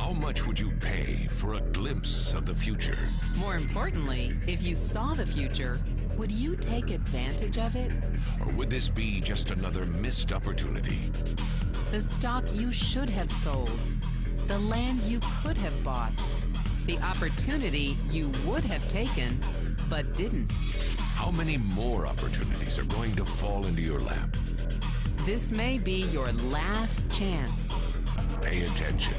How much would you pay for a glimpse of the future? More importantly, if you saw the future, would you take advantage of it? Or would this be just another missed opportunity? The stock you should have sold, the land you could have bought, the opportunity you would have taken but didn't. How many more opportunities are going to fall into your lap? This may be your last chance. Pay attention.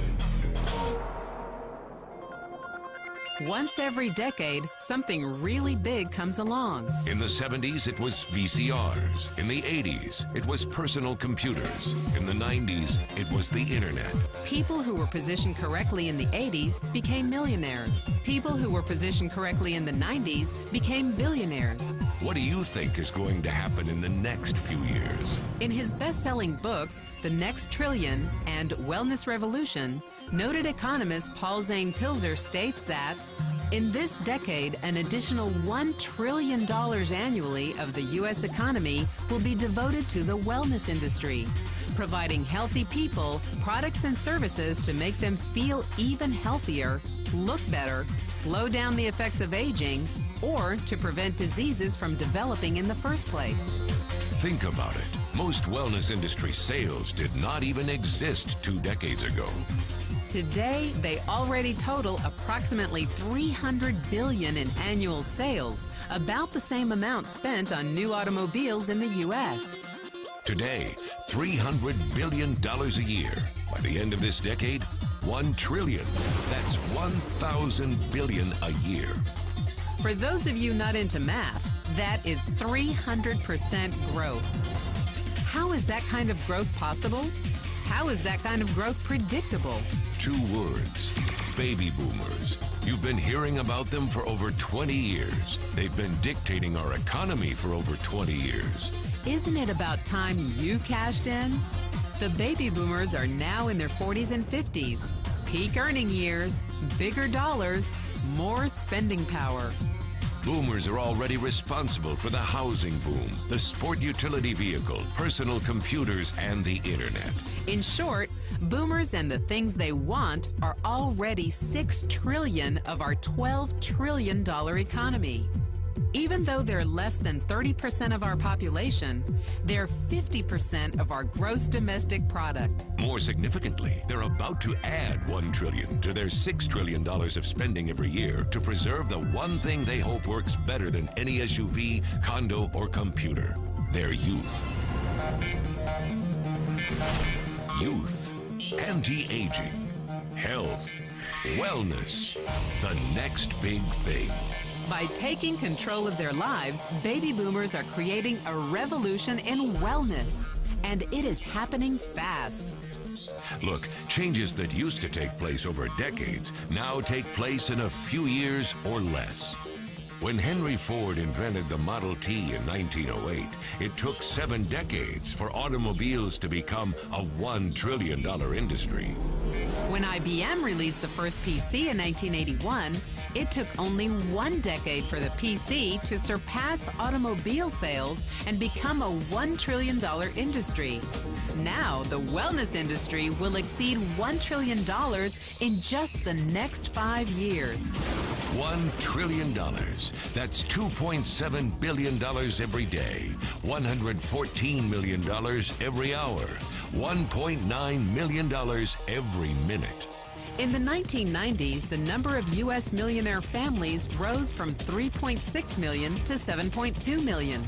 Once every decade, something really big comes along. In the 70s, it was VCRs. In the 80s, it was personal computers. In the 90s, it was the internet. People who were positioned correctly in the 80s became millionaires. People who were positioned correctly in the 90s became billionaires. What do you think is going to happen in the next few years? In his best-selling books, The Next Trillion and Wellness Revolution, noted economist Zane Pilzer states that in this decade, an additional $1 trillion annually of the U.S. economy will be devoted to the wellness industry, providing healthy people products and services to make them feel even healthier, look better, slow down the effects of aging, or to prevent diseases from developing in the first place. Think about it. Most wellness industry sales did not even exist 2 decades ago. Today, they already total approximately $300 billion in annual sales, about the same amount spent on new automobiles in the U.S. Today, $300 billion a year. By the end of this decade, $1 trillion. That's 1,000 billion a year. For those of you not into math, that is 300% growth. How is that kind of growth possible? How is that kind of growth predictable? 2 words: baby boomers. You've been hearing about them for over 20 years. They've been dictating our economy for over 20 years. Isn't it about time you cashed in? The baby boomers are now in their 40s and 50s. Peak earning years, bigger dollars, more spending power. Boomers are already responsible for the housing boom, the sport utility vehicle, personal computers, and the internet. In short, boomers and the things they want are already $6 trillion of our $12 trillion economy. Even though they're less than 30% of our population, they're 50% of our gross domestic product. More significantly, they're about to add $1 trillion to their $6 trillion of spending every year to preserve the one thing they hope works better than any SUV, condo, or computer: their youth. Youth, anti-aging, health, wellness, the next big thing. By taking control of their lives, baby boomers are creating a revolution in wellness. And it is happening fast. Look, changes that used to take place over decades now take place in a few years or less. When Henry Ford invented the Model T in 1908, it took 7 decades for automobiles to become a $1 trillion industry. When IBM released the first PC in 1981, it took only 1 decade for the PC to surpass automobile sales and become a $1 trillion industry. Now, the wellness industry will exceed $1 trillion in just the next 5 years. $1 trillion. That's $2.7 billion every day, $114 million every hour, $1.9 million every minute. In the 1990s, the number of U.S. millionaire families rose from 3.6 million to 7.2 million.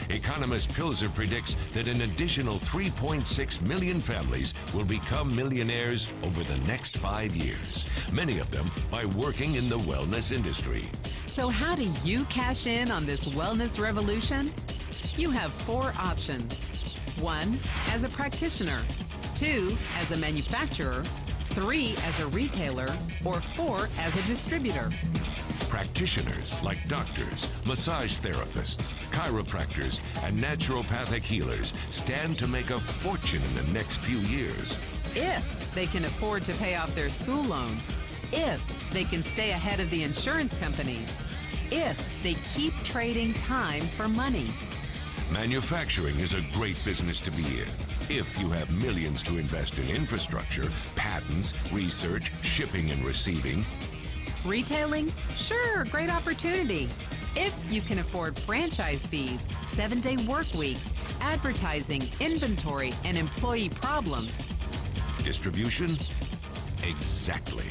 Economist Pilzer predicts that an additional 3.6 million families will become millionaires over the next 5 years, many of them by working in the wellness industry. So how do you cash in on this wellness revolution? You have 4 options. 1, as a practitioner. 2, as a manufacturer. 3, as a retailer. Or 4, as a distributor. Practitioners like doctors, massage therapists, chiropractors, and naturopathic healers stand to make a fortune in the next few years. If they can afford to pay off their school loans. If they can stay ahead of the insurance companies. If they keep trading time for money. Manufacturing is a great business to be in if you have millions to invest in infrastructure, patents, research, shipping and receiving. Retailing? Sure, great opportunity. If you can afford franchise fees, 7-day work weeks, advertising, inventory, and employee problems. Distribution? Exactly.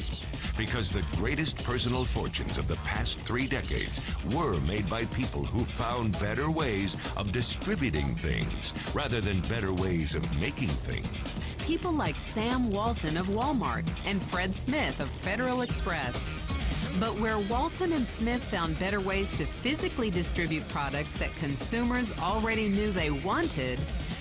Because the greatest personal fortunes of the past 3 decades were made by people who found better ways of distributing things rather than better ways of making things. People like Sam Walton of Walmart and Fred Smith of Federal Express. But where Walton and Smith found better ways to physically distribute products that consumers already knew they wanted,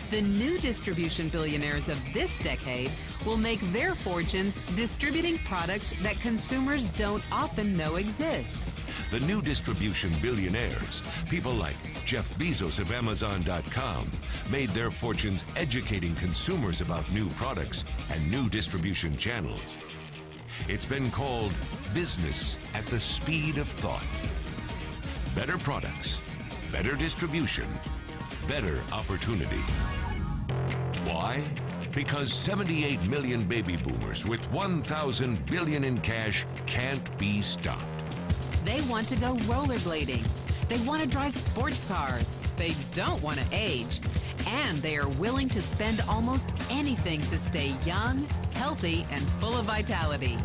the new distribution billionaires of this decade will make their fortunes distributing products that consumers don't often know exist. The new distribution billionaires, people like Jeff Bezos of Amazon.com, made their fortunes educating consumers about new products and new distribution channels. It's been called business at the speed of thought. Better products, better distribution, better opportunity. Why? Because 78 million baby boomers with 1,000 billion in cash can't be stopped. They want to go rollerblading. They want to drive sports cars. They don't want to age. And they are willing to spend almost anything to stay young, healthy, and full of vitality.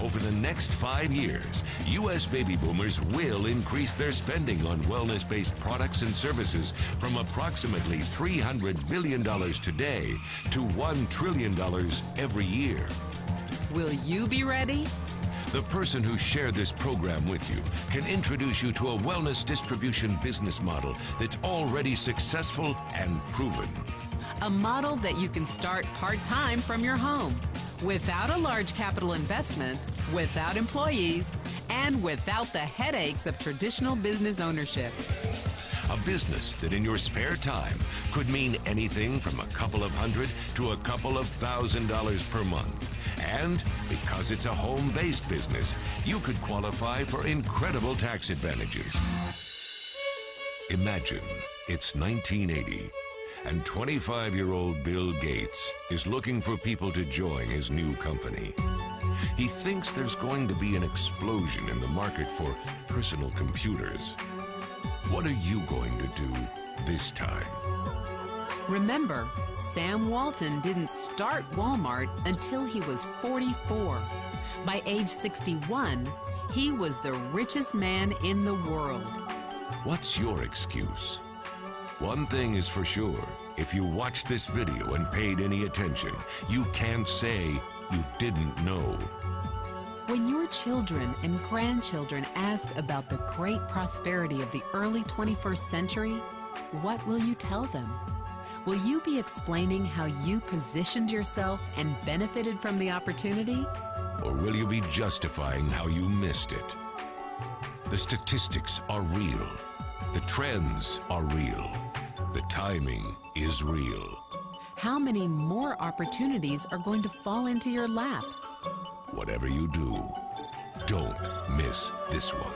Over the next 5 years, U.S. baby boomers will increase their spending on wellness-based products and services from approximately $300 billion today to $1 trillion every year. Will you be ready? The person who shared this program with you can introduce you to a wellness distribution business model that's already successful and proven. A model that you can start part-time from your home, without a large capital investment, without employees, and without the headaches of traditional business ownership. A business that in your spare time could mean anything from a couple of hundred to a couple of $1,000s per month. And because it's a home-based business, you could qualify for incredible tax advantages. Imagine it's 1980, and 25-year-old Bill Gates is looking for people to join his new company. He thinks there's going to be an explosion in the market for personal computers. What are you going to do this time? Remember, Sam Walton didn't start Walmart until he was 44. By age 61, he was the richest man in the world. What's your excuse? One thing is for sure, if you watched this video and paid any attention, you can't say you didn't know. When your children and grandchildren ask about the great prosperity of the early 21st century, what will you tell them? Will you be explaining how you positioned yourself and benefited from the opportunity? Or will you be justifying how you missed it? The statistics are real. The trends are real. The timing is real. How many more opportunities are going to fall into your lap? Whatever you do, don't miss this one.